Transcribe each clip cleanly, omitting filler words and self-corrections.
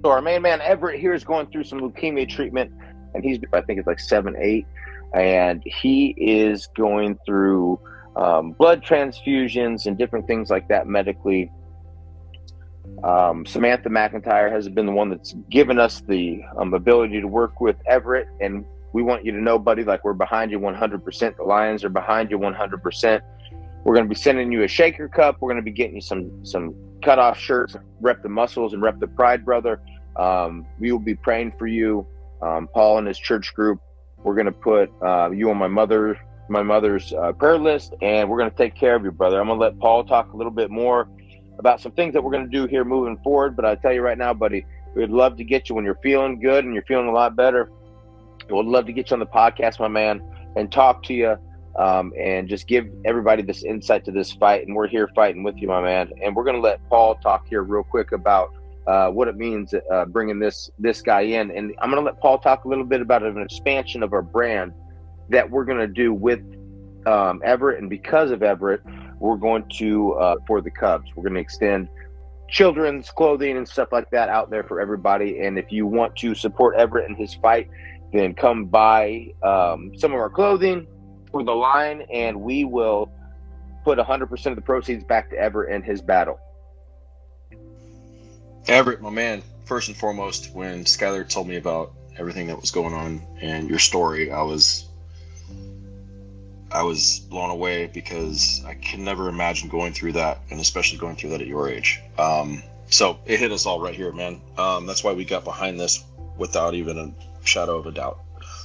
So our main man Everett here is going through some leukemia treatment, and I think it's like 7-8, and he is going through blood transfusions and different things like that medically. Samantha McIntyre has been the one that's given us the ability to work with Everett, and we want you to know, buddy, like, we're behind you 100%. The Lions are behind you 100%. We're going to be sending you a shaker cup. We're going to be getting you some cutoff shirts, rep the muscles and rep the pride, brother. We will be praying for you. Paul and his church group, we're going to put you on my mother's prayer list, and we're going to take care of you, brother. I'm going to let Paul talk a little bit more about some things that we're going to do here moving forward. But I tell you right now, buddy, we'd love to get you when you're feeling good and you're feeling a lot better. We'd love to get you on the podcast, my man, and talk to you. And just give everybody this insight to this fight. And we're here fighting with you, my man. And we're going to let Paul talk here real quick about what it means bringing this guy in. And I'm going to let Paul talk a little bit about an expansion of our brand that we're going to do with Everett. And because of Everett, we're going to, for the Cubs, we're going to extend children's clothing and stuff like that out there for everybody. And if you want to support Everett in his fight, then come buy some of our clothing for the line, and we will put 100% of the proceeds back to Everett and his battle. Everett, my man, first and foremost, when Skylar told me about everything that was going on and your story, I was blown away, because I can never imagine going through that, and especially going through that at your age. So it hit us all right here, man. That's why we got behind this without even a shadow of a doubt.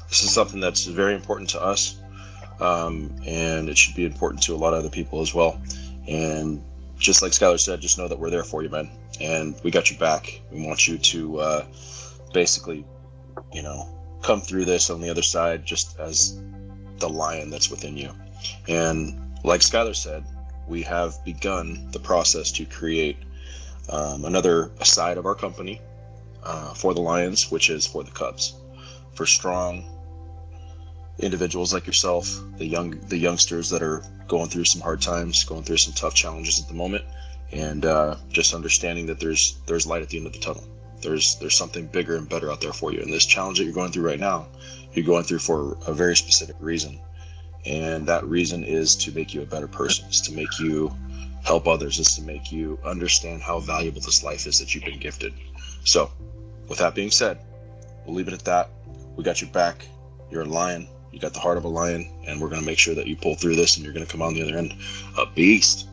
This is something that's very important to us. And it should be important to a lot of other people as well. And just like Skylar said, just know that we're there for you, man. And we got you back. We want you to basically, come through this on the other side, just as the lion that's within you. And like Skylar said, we have begun the process to create another side of our company for the Lions, which is for the Cubs, for strong individuals like yourself, the youngsters that are going through some hard times, going through some tough challenges at the moment, and just understanding that there's light at the end of the tunnel. There's something bigger and better out there for you. And this challenge that you're going through right now, you're going through for a very specific reason. And that reason is to make you a better person, is to make you help others, is to make you understand how valuable this life is that you've been gifted. So with that being said, we'll leave it at that. We got your back. You're a lion. You got the heart of a lion, and we're going to make sure that you pull through this, and you're going to come on the other end a beast.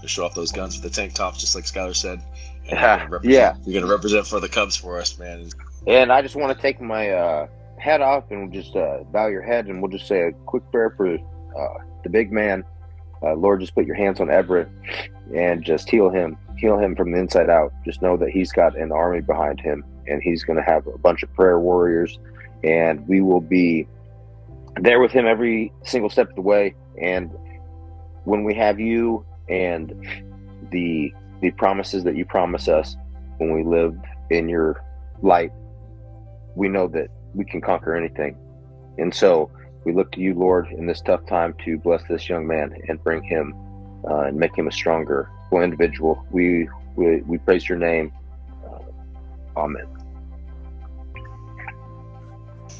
You show off those guns with the tank tops, just like Skylar said. And you're going to represent for the Cubs for us, man. And I just want to take my head off and just bow your head, and we'll just say a quick prayer for the big man. Lord, just put your hands on Everett and just heal him from the inside out. Just know that he's got an army behind him, and he's going to have a bunch of prayer warriors, and we will be there with him every single step of the way. And when we have you and the promises that you promise us when we live in your light, we know that we can conquer anything. And so we look to you, Lord, in this tough time to bless this young man and bring him and make him a stronger individual. We praise your name. Amen.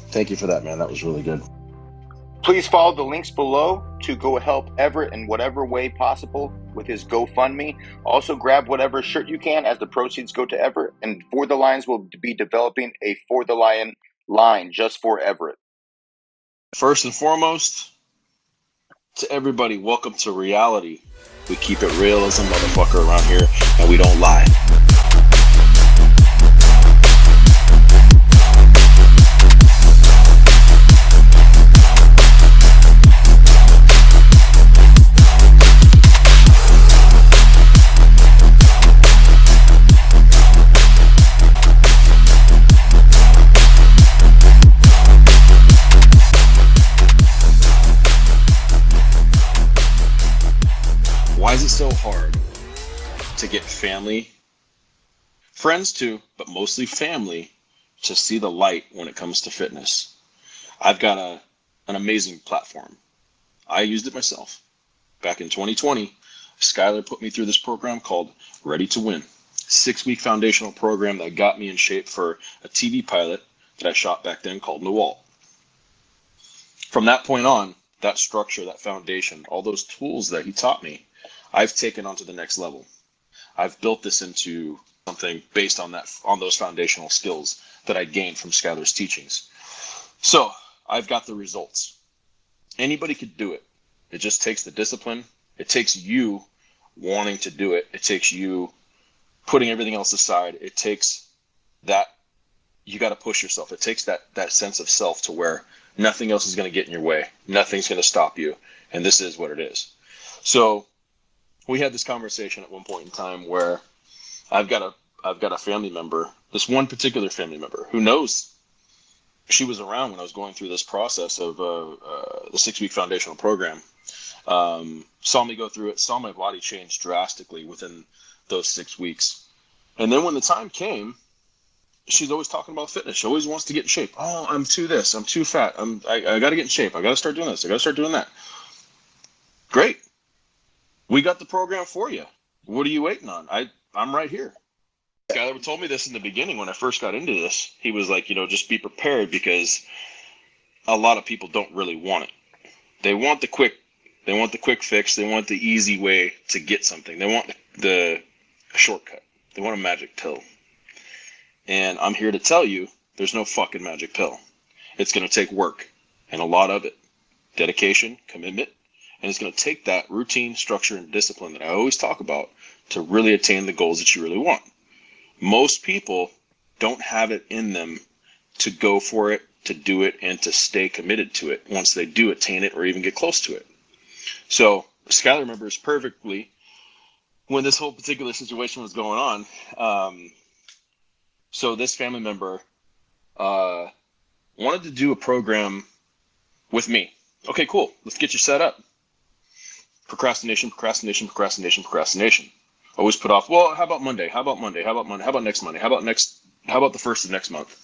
Thank you for that, man. That was really good. Please follow the links below to go help Everett in whatever way possible with his GoFundMe. Also, grab whatever shirt you can as the proceeds go to Everett. And For the Lions will be developing a For the Lion line just for Everett. First and foremost, to everybody, welcome to reality. We keep it real as a motherfucker around here, and we don't lie. Why is it so hard to get family, friends too, but mostly family, to see the light when it comes to fitness? I've got an amazing platform. I used it myself. Back in 2020, Skylar put me through this program called Ready to Win. 6-week foundational program that got me in shape for a TV pilot that I shot back then called Newalt. From that point on, that structure, that foundation, all those tools that he taught me, I've taken on to the next level. I've built this into something based on those foundational skills that I gained from Skylar's teachings. So I've got the results. Anybody could do it. It just takes the discipline. It takes you wanting to do it. It takes you putting everything else aside. It takes that you got to push yourself. It takes that sense of self to where nothing else is going to get in your way. Nothing's going to stop you. And this is what it is. So we had this conversation at one point in time where I've got a family member, this one particular family member who knows she was around when I was going through this process of the 6-week foundational program. Saw me go through it, saw my body change drastically within those 6 weeks. And then when the time came, she's always talking about fitness. She always wants to get in shape. Oh, I'm too this. I'm too fat. I got to get in shape. I got to start doing this. I got to start doing that. Great. We got the program for you. What are you waiting on? I'm right here. Skylar told me this in the beginning when I first got into this. He was like, just be prepared because a lot of people don't really want it. They want the quick fix. They want the easy way to get something. They want the shortcut. They want a magic pill. And I'm here to tell you there's no fucking magic pill. It's going to take work and a lot of it. Dedication, commitment. And it's going to take that routine, structure, and discipline that I always talk about to really attain the goals that you really want. Most people don't have it in them to go for it, to do it, and to stay committed to it once they do attain it or even get close to it. So Skylar remembers perfectly when this whole particular situation was going on. So this family member wanted to do a program with me. Okay, cool. Let's get you set up. Procrastination. Always put off. Well, how about Monday? How about next Monday? How about the first of next month?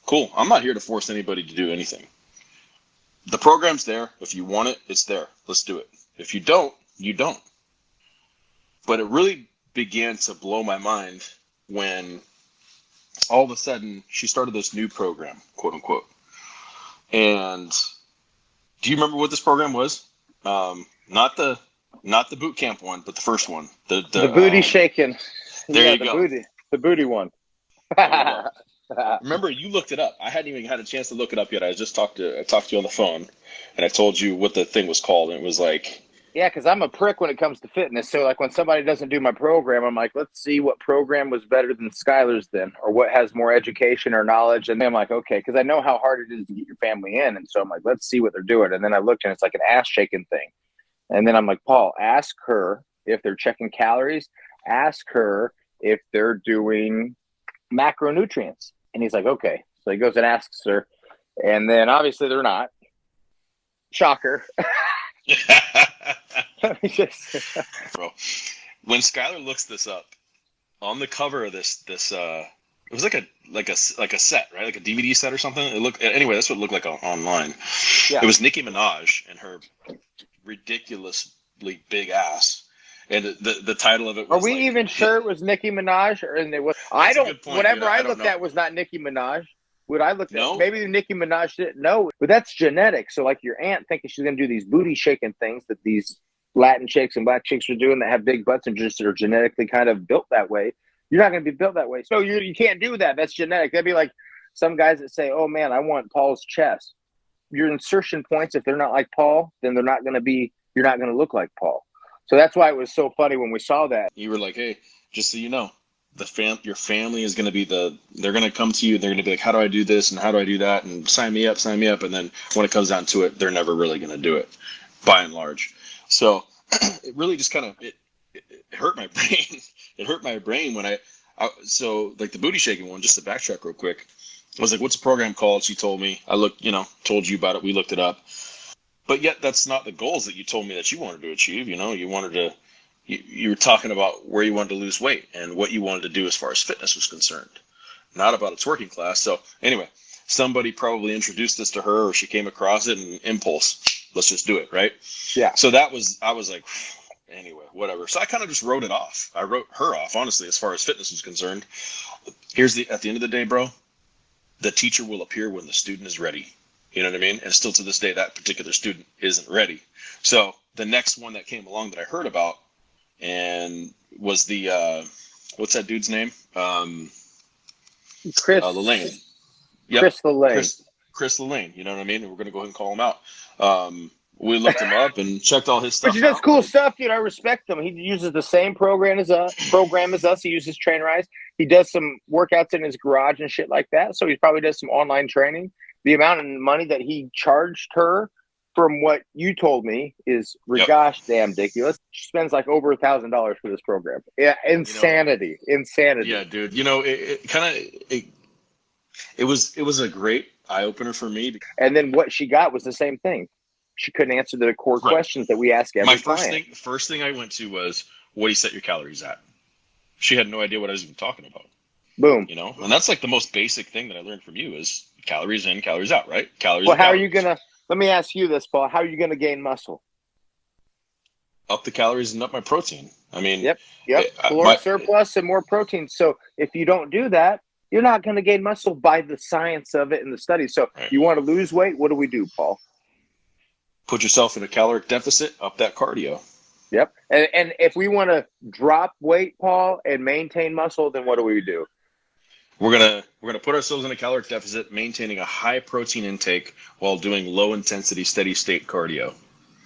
Cool. I'm not here to force anybody to do anything. The program's there. If you want it, it's there. Let's do it. If you don't, you don't. But it really began to blow my mind when all of a sudden she started this new program, quote unquote. And do you remember what this program was? Not the boot camp one, but the first one. The booty shaking. There you go. The booty one. Remember, you looked it up. I hadn't even had a chance to look it up yet. I just talked to you on the phone, and I told you what the thing was called, and it was like. Yeah, because I'm a prick when it comes to fitness. So, like, when somebody doesn't do my program, I'm like, let's see what program was better than Skylar's then, or what has more education or knowledge. And then I'm like, okay, because I know how hard it is to get your family in. And so I'm like, let's see what they're doing. And then I looked, and it's like an ass-shaking thing. And then I'm like, Paul, ask her if they're checking calories. Ask her if they're doing macronutrients. And he's like, okay. So he goes and asks her. And then obviously they're not. Shocker. Bro, when Skylar looks this up, on the cover of this it was like a set, right? Like a DVD set or something. Anyway, that's what it looked like online. Yeah. It was Nicki Minaj and her ridiculously big ass. And the title of it was. Are we even sure it was Nicki Minaj? Or and it was? I don't. Whatever I looked at was not Nicki Minaj. What I looked at, maybe Nicki Minaj didn't know, but that's genetic. So, like your aunt thinking she's going to do these booty shaking things that these Latin chicks and black chicks are doing that have big butts and just are genetically kind of built that way. You're not going to be built that way. So you can't do that. That's genetic. That'd be like some guys that say, oh man, I want Paul's chest. Your insertion points, if they're not like Paul, then they're not going to be, you're not going to look like Paul. So that's why it was so funny when we saw that. You were like, hey, just so you know, your family is going to be they're going to come to you. They're going to be like, how do I do this and how do I do that? And sign me up. And then when it comes down to it, they're never really going to do it by and large. So it really just kind of, it hurt my brain. It hurt my brain when so like the booty shaking one, just to backtrack real quick, I was like, what's the program called? She told me. I looked, told you about it. We looked it up. But yet that's not the goals that you told me that you wanted to achieve. You wanted to, you were talking about where you wanted to lose weight and what you wanted to do as far as fitness was concerned, not about a twerking class. So anyway, somebody probably introduced this to her, or she came across it and impulse, let's just do it. Right. Yeah. So I was like, anyway, whatever. So I kind of just wrote it off. I wrote her off, honestly, as far as fitness was concerned. At the end of the day, bro, the teacher will appear when the student is ready. You know what I mean? And still to this day, that particular student isn't ready. So the next one that came along that I heard about and was the, what's that dude's name? Chris Lelaine. Yep. Chris Lelaine. Chris Lelaine. You know what I mean? And we're going to go ahead and call him out. We looked him up and checked all his stuff. But he does cool stuff. I respect him. He uses the same program as us. He uses Trainerize. He does some workouts in his garage and shit like that. So he probably does some online training. The amount of money that he charged her, from what you told me, is gosh damn ridiculous. She spends like over $1,000 for this program. Yeah, insanity. Yeah, dude. It was a great eye opener for me. And then what she got was the same thing. She couldn't answer the core questions that we ask every client. The first thing I went to was, what do you set your calories at? She had no idea what I was even talking about. Boom. And that's like the most basic thing that I learned from you is calories in, calories out, right? Calories. Well, how are you gonna? Let me ask you this, Paul. How are you gonna gain muscle? Up the calories and up my protein. I mean, yep. Caloric surplus and more protein. So if you don't do that, you're not going to gain muscle by the science of it and the study. So You want to lose weight? What do we do, Paul? Put yourself in a caloric deficit, up that cardio. Yep. And if we want to drop weight, Paul, and maintain muscle, then what do we do? We're gonna put ourselves in a caloric deficit, maintaining a high protein intake while doing low intensity, steady state cardio.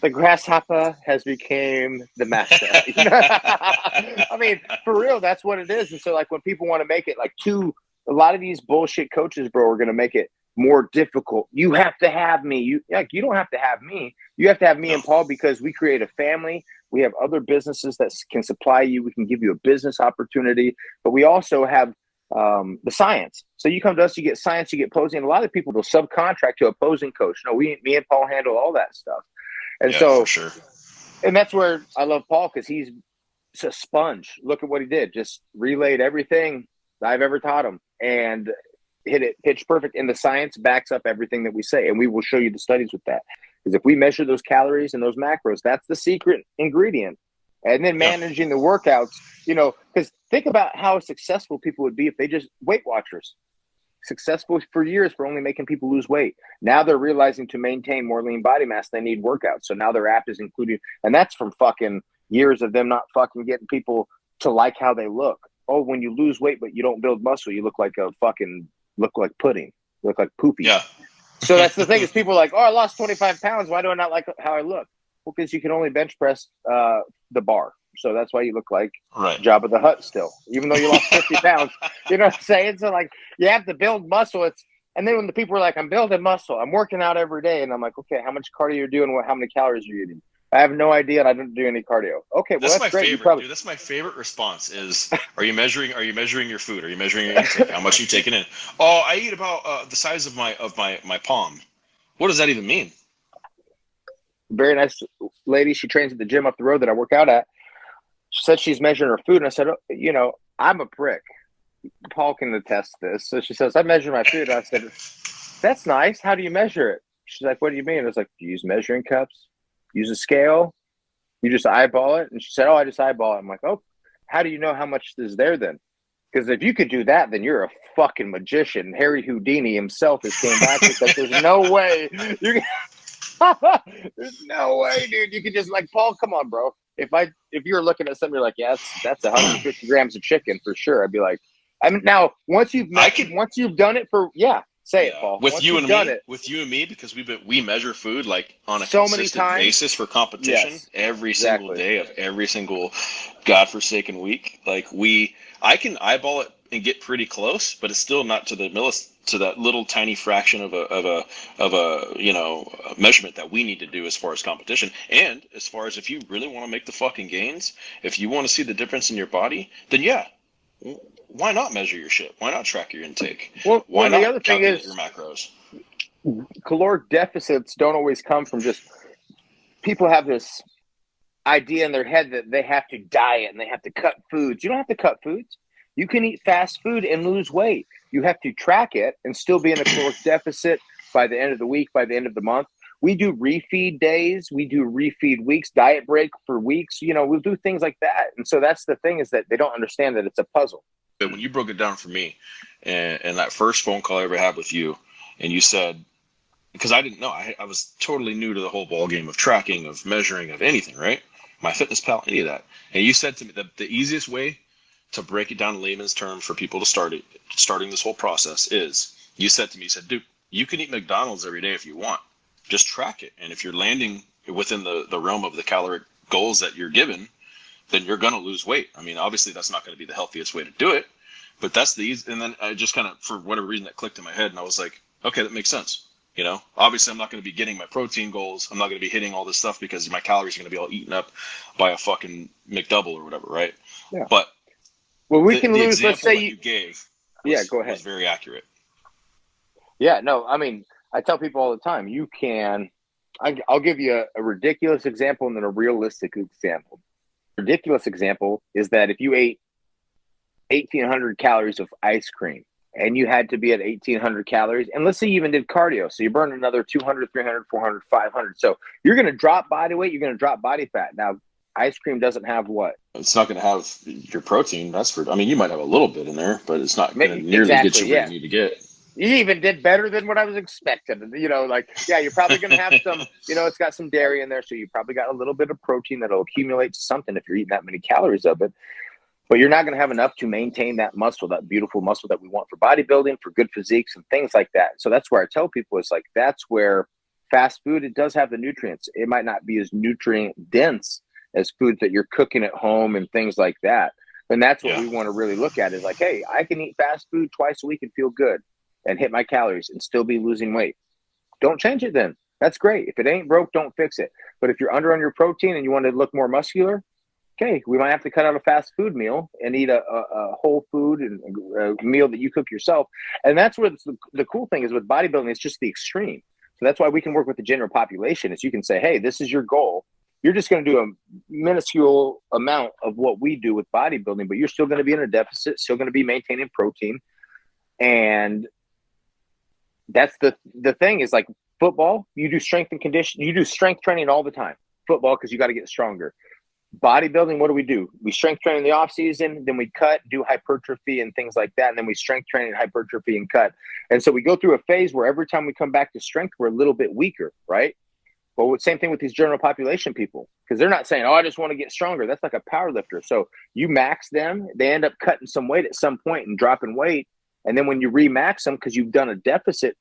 The grasshopper has become the master. I mean, for real, that's what it is. And so, like, when people want to make it a lot of these bullshit coaches, bro, are going to make it more difficult. You have to have me. You don't have to have me. You have to have me and Paul, because we create a family. We have other businesses that can supply you. We can give you a business opportunity, but we also have the science. So you come to us, you get science, you get posing. And a lot of people will subcontract to a posing coach. No, me and Paul handle all that stuff. And for sure. And that's where I love Paul, because he's a sponge. Look at what he did. Just relayed everything I've ever taught him and hit it pitch perfect. And the science backs up everything that we say. And we will show you the studies with that. Because if we measure those calories and those macros, that's the secret ingredient. And then managing the workouts, because think about how successful people would be if they just Weight Watchers. Successful for years for only making people lose weight. Now they're realizing to maintain more lean body mass, they need workouts. So now their app is including, and that's from fucking years of them not fucking getting people to like how they look. Oh, when you lose weight but you don't build muscle, you look like pudding, look like poopy. Yeah. So that's the thing is people are like, oh, I lost 25 pounds. Why do I not like how I look? Well, because you can only bench press the bar. So that's why you look like Jabba the Hutt still, even though you lost 50 pounds. You know what I'm saying? So, like, you have to build muscle. And then when the people are like, I'm building muscle, I'm working out every day. And I'm like, okay, how much cardio you're doing? How many calories are you eating? I have no idea, and I don't do any cardio. Okay, well, that's my great. favorite. Dude, that's my favorite response is, are you measuring your food? Are you measuring your intake? How much are you taking in? Oh, I eat about the size of my palm. What does that even mean? Very nice lady. She trains at the gym up the road that I work out at. She said she's measuring her food, and I said, I'm a prick. Paul can attest to this. So she says, I measure my food. And I said, that's nice. How do you measure it? She's like, what do you mean? I was like, do you use measuring cups? Use a scale? You just eyeball it? And she said, oh, I just eyeball it. I'm like, oh, how do you know how much is there then? Because if you could do that, then you're a fucking magician. Harry Houdini himself has came back and said, there's no way. There's no way, dude. You could just Paul, come on, bro. If you were looking at something, you're like, yeah, that's 150 grams of chicken for sure. I'd be like, now once you've done it for Say it, Paul. With Once you you've and done me, it because we measure food like on a so many consistent times. basis for competition Yes, every single exactly. day of every single godforsaken week. Like I can eyeball it and get pretty close, but it's still not to to that little tiny fraction of a measurement that we need to do as far as competition. And as far as if you really want to make the fucking gains, if you want to see the difference in your body, then yeah, why not measure your shit? Why not track your intake? Well, Why the other not thing calculate is your macros? caloric deficits don't always come from just people have this idea in their head that they have to diet and they have to cut foods. You don't have to cut foods. You can eat fast food and lose weight. You have to track it and still be in a caloric deficit by the end of the week, by the end of the month. We do refeed days. We do refeed weeks, diet break for weeks. We'll do things like that. And so that's the thing, is that they don't understand that it's a puzzle. But when you broke it down for me, and that first phone call I ever had with you, and you said, because I didn't know, I was totally new to the whole ball game of tracking, of measuring, of anything, right? My fitness pal, any of that. And you said to me that the easiest way to break it down in layman's terms for people to starting this whole process is, you said to me, you said, dude, you can eat McDonald's every day if you want. Just track it. And if you're landing within the realm of the caloric goals that you're given, then you're going to lose weight. I mean, obviously that's not going to be the healthiest way to do it, but that's the easy. And then I just kind of, for whatever reason, that clicked in my head, and I was like, okay, that makes sense. Obviously I'm not going to be getting my protein goals. I'm not going to be hitting all this stuff because my calories are going to be all eaten up by a fucking McDouble or whatever, right? Yeah. But we can lose. Example let's say you gave go ahead. Was very accurate. Yeah, no, I mean, I tell people all the time, I'll give you a ridiculous example and then a realistic example. Ridiculous example is that if you ate 1,800 calories of ice cream and you had to be at 1,800 calories, and let's say you even did cardio, so you burned another 200, 300, 400, 500. So you're going to drop body weight, you're going to drop body fat. Now, ice cream doesn't have what? It's not going to have your protein. You might have a little bit in there, but it's not going to nearly get you where you need to get. You even did better than what I was expecting. You're probably going to have some, it's got some dairy in there. So you probably got a little bit of protein that'll accumulate to something if you're eating that many calories of it. But you're not going to have enough to maintain that muscle, that beautiful muscle that we want for bodybuilding, for good physiques and things like that. So that's where I tell people, it's like, that's where fast food, it does have the nutrients. It might not be as nutrient dense as foods that you're cooking at home and things like that. And that's what we want to really look at, is like, hey, I can eat fast food twice a week and feel good and hit my calories and still be losing weight. Don't change it then. That's great. If it ain't broke, don't fix it. But if you're under on your protein and you want to look more muscular, okay, we might have to cut out a fast food meal and eat a whole food and a meal that you cook yourself. And that's where the cool thing is with bodybuilding, it's just the extreme. So that's why we can work with the general population, is you can say, hey, this is your goal. You're just going to do a minuscule amount of what we do with bodybuilding, but you're still going to be in a deficit, still going to be maintaining protein. And that's the thing, is like football, you do strength and condition, you do strength training all the time. Football, because you got to get stronger. Bodybuilding, what do? We strength train in the off season, then we cut, do hypertrophy and things like that, and then we strength train and hypertrophy and cut. And so we go through a phase where every time we come back to strength, we're a little bit weaker, right? Well, same thing with these general population people, because they're not saying, oh, I just want to get stronger. That's like a power lifter. So you max them, they end up cutting some weight at some point and dropping weight. And then when you remax them, because you've done a deficit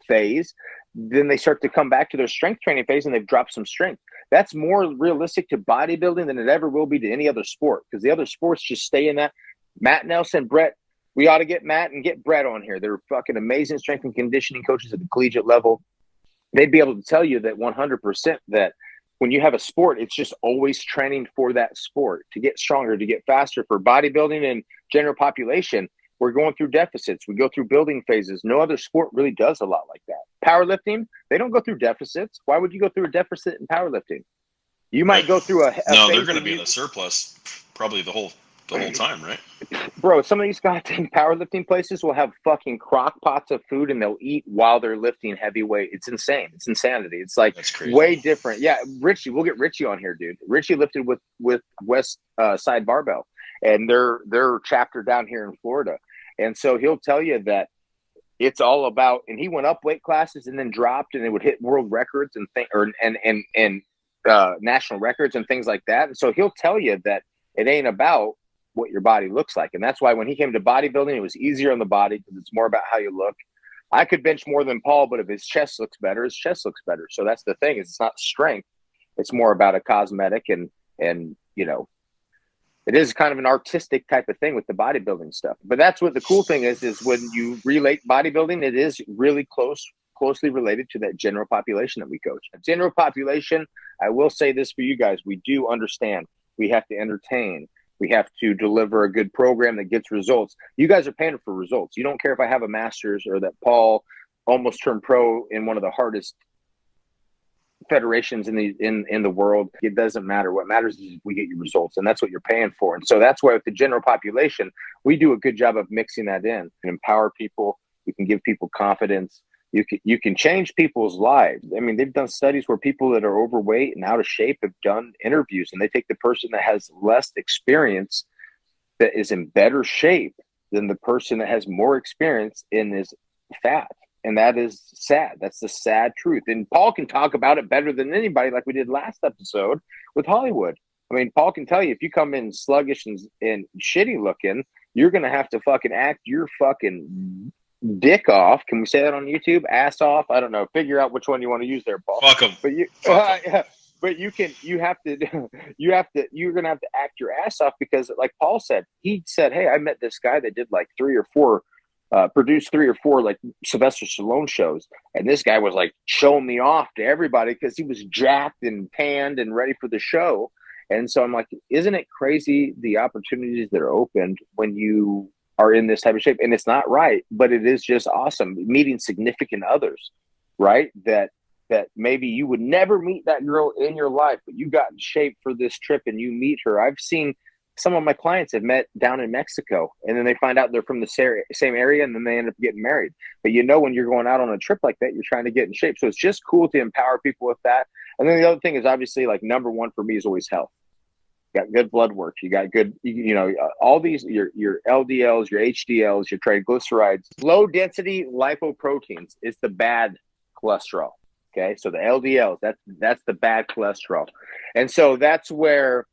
phase, then they start to come back to their strength training phase and they've dropped some strength. That's more realistic to bodybuilding than it ever will be to any other sport, because the other sports just stay in that. Matt Nelson, Brett, we ought to get Matt and get Brett on here. They're fucking amazing strength and conditioning coaches at the collegiate level. They'd be able to tell you that 100% that when you have a sport, it's just always training for that sport to get stronger, to get faster. For bodybuilding and general population, we're going through deficits. We go through building phases. No other sport really does a lot like that. Powerlifting, they don't go through deficits. Why would you go through a deficit in powerlifting? You might go through a no, they're going to be in a surplus probably the whole time, right? Bro, some of these goddamn powerlifting places will have fucking crock pots of food and they'll eat while they're lifting heavy weight. It's insane. It's insanity. It's like way different. Yeah, Richie, we'll get Richie on here, dude. Richie lifted with West Side Barbell, and their chapter down here in Florida. And so he'll tell you that it's all about, and he went up weight classes and then dropped, and it would hit world records and national records and things like that. And so he'll tell you that it ain't about what your body looks like. And that's why when he came to bodybuilding, it was easier on the body because it's more about how you look. I could bench more than Paul, but if his chest looks better, his chest looks better. So that's the thing, is it's not strength. It's more about a cosmetic and you know, it is kind of an artistic type of thing with the bodybuilding stuff. But that's what the cool thing is when you relate bodybuilding, it is really closely related to that general population that we coach. General population, I will say this for you guys, we do understand we have to entertain. We have to deliver a good program that gets results. You guys are paying for results. You don't care if I have a master's or that Paul almost turned pro in one of the hardest federations in the world. It doesn't matter. What matters is we get your results, and that's what you're paying for. And so that's why with the general population, we do a good job of mixing that in and empower people. You can give people confidence. You can change people's lives. I mean, they've done studies where people that are overweight and out of shape have done interviews, and they take the person that has less experience that is in better shape than the person that has more experience and is fat. And that is sad. That's the sad truth. And Paul can talk about it better than anybody, like we did last episode with Hollywood. I mean, Paul can tell you, if you come in sluggish and shitty looking, you're going to have to fucking act your fucking dick off. Can we say that on YouTube? Ass off? I don't know. Figure out which one you want to use there, Paul. Fuck them. But but you're going to have to act your ass off, because like Paul said, he said, hey, I met this guy that did like produced 3 or 4 like Sylvester Stallone shows, and this guy was like showing me off to everybody because he was jacked and tanned and ready for the show. And so I'm like, isn't it crazy the opportunities that are opened when you are in this type of shape? And it's not right, but it is just awesome meeting significant others, right? That maybe you would never meet that girl in your life, but you got in shape for this trip and you meet her. I've seen some of my clients have met down in Mexico, and then they find out they're from the same area, and then they end up getting married. But when you're going out on a trip like that, you're trying to get in shape. So it's just cool to empower people with that. And then the other thing is, obviously, like, number one for me is always health. You got good blood work. You got good, all these, your LDLs, your HDLs, your triglycerides. Low density lipoproteins is the bad cholesterol. Okay. So the LDLs, that's the bad cholesterol. And so that's where,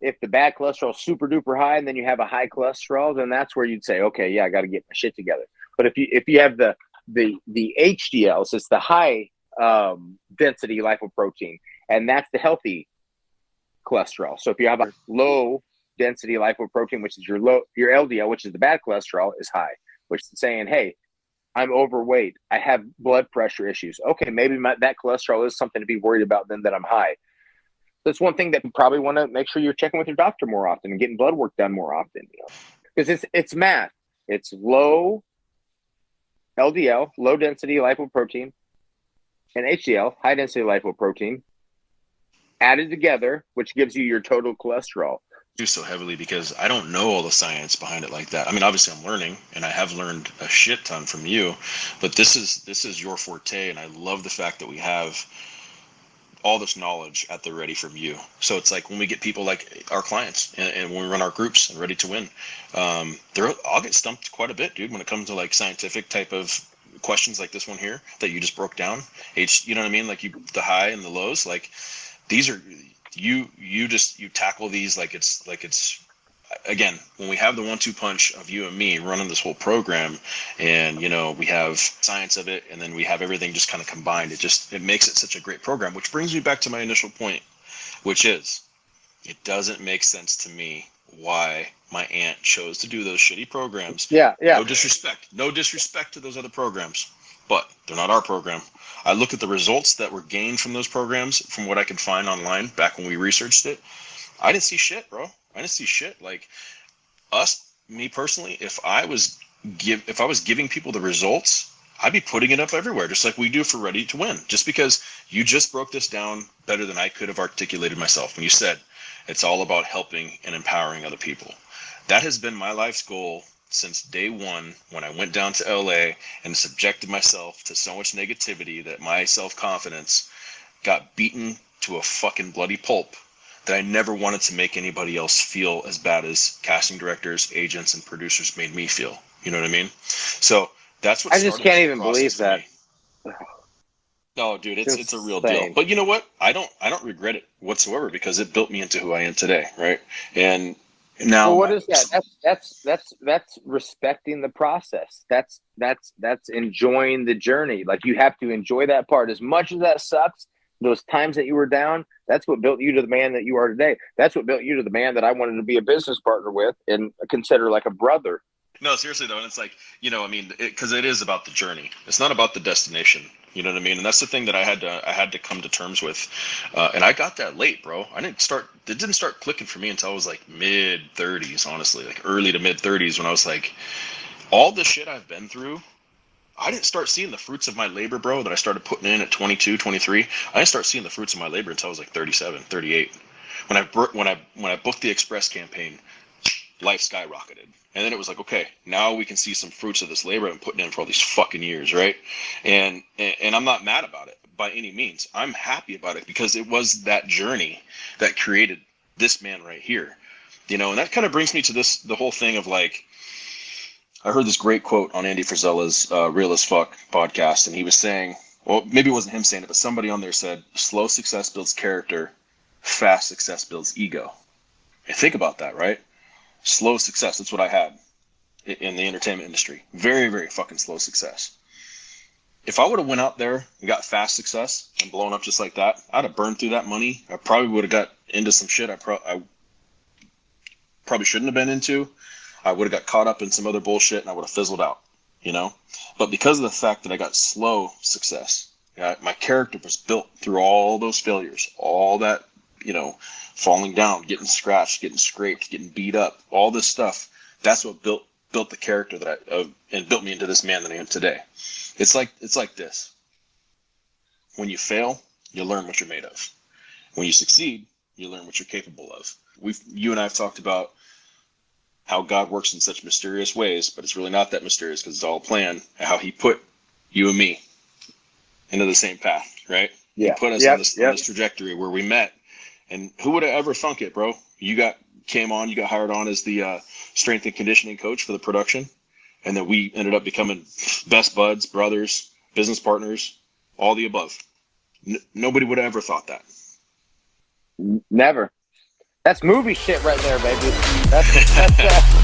if the bad cholesterol is super duper high and then you have a high cholesterol, then that's where you'd say, okay, yeah, I got to get my shit together. But if you have the HDLs, it's the high density lipoprotein, and that's the healthy cholesterol. So if you have a low density lipoprotein, which is your LDL, which is the bad cholesterol, is high, which is saying, hey, I'm overweight, I have blood pressure issues. Okay, maybe that cholesterol is something to be worried about then that I'm high. That's one thing that you probably want to make sure you're checking with your doctor more often and getting blood work done more often, because it's math. It's low LDL, low density lipoprotein, and HDL, high density lipoprotein, added together, which gives you your total cholesterol. Do so heavily because I don't know all the science behind it like that. I mean, obviously I'm learning, and I have learned a shit ton from you, but this is your forte, and I love the fact that we have all this knowledge at the ready from you. So it's like when we get people like our clients and when we run our groups and Ready to Win, I'll get stumped quite a bit, dude, when it comes to like scientific type of questions like this one here that you just broke down. You know what I mean? Like the high and the lows, like these are, you tackle these like it's again, when we have the 1-2 punch of you and me running this whole program, and we have science of it, and then we have everything just kind of combined, it makes it such a great program. Which brings me back to my initial point, which is, it doesn't make sense to me why my aunt chose to do those shitty programs. Yeah. No disrespect to those other programs, but they're not our program. I looked at the results that were gained from those programs, from what I could find online back when we researched it. I didn't see shit, bro. I didn't see shit. Like me personally, if I was giving people the results, I'd be putting it up everywhere, just like we do for Ready to Win. Just because you just broke this down better than I could have articulated myself when you said it's all about helping and empowering other people. That has been my life's goal since day one, when I went down to LA and subjected myself to so much negativity that my self-confidence got beaten to a fucking bloody pulp, that I never wanted to make anybody else feel as bad as casting directors, agents, and producers made me feel. You know what I mean? So that's what I just can't even believe that. No, dude, it's a real deal. But you know what? I don't regret it whatsoever, because it built me into who I am today, right? And Now, Well, what is that? That's respecting the process. That's enjoying the journey. Like, you have to enjoy that part as much as that sucks. Those times that you were down, that's what built you to the man that you are today. That's what built you to the man that I wanted to be a business partner with and consider like a brother. No, seriously though, and it's like, you know, I mean, because it is about the journey. It's not about the destination. You know what I mean? And that's the thing that I had to come to terms with. And I got that late, bro. It didn't start clicking for me until I was like mid 30s, honestly, like early to mid 30s, when I was like, all the shit I've been through, I didn't start seeing the fruits of my labor, bro, that I started putting in at 22, 23. I didn't start seeing the fruits of my labor until I was like 37, 38. When I booked the Express campaign, life skyrocketed. And then it was like, okay, now we can see some fruits of this labor I've been putting in for all these fucking years, right? And I'm not mad about it by any means. I'm happy about it because it was that journey that created this man right here. You know, and that kind of brings me to the whole thing of like, I heard this great quote on Andy Frisella's Real as Fuck podcast, and he was saying, well, maybe it wasn't him saying it, but somebody on there said, slow success builds character, fast success builds ego. And think about that, right? Slow success. That's what I had in the entertainment industry. Very, very fucking slow success. If I would have went out there and got fast success and blown up just like that, I'd have burned through that money. I probably would have got into some shit I probably shouldn't have been into. I would have got caught up in some other bullshit and I would have fizzled out, you know? But because of the fact that I got slow success, my character was built through all those failures, all that, you know, falling down, getting scratched, getting scraped, getting beat up, all this stuff. That's what built the character and built me into this man that I am today. It's like this. When you fail, you learn what you're made of. When you succeed, you learn what you're capable of. You and I have talked about how God works in such mysterious ways, but it's really not that mysterious because it's all planned. How He put you and me into the same path, right? Yeah. He put us on this trajectory where we met. And who would have ever thunk it, bro? You got hired on as the strength and conditioning coach for the production. And then we ended up becoming best buds, brothers, business partners, all the above. Nobody would have ever thought that. Never. That's movie shit right there, baby. That's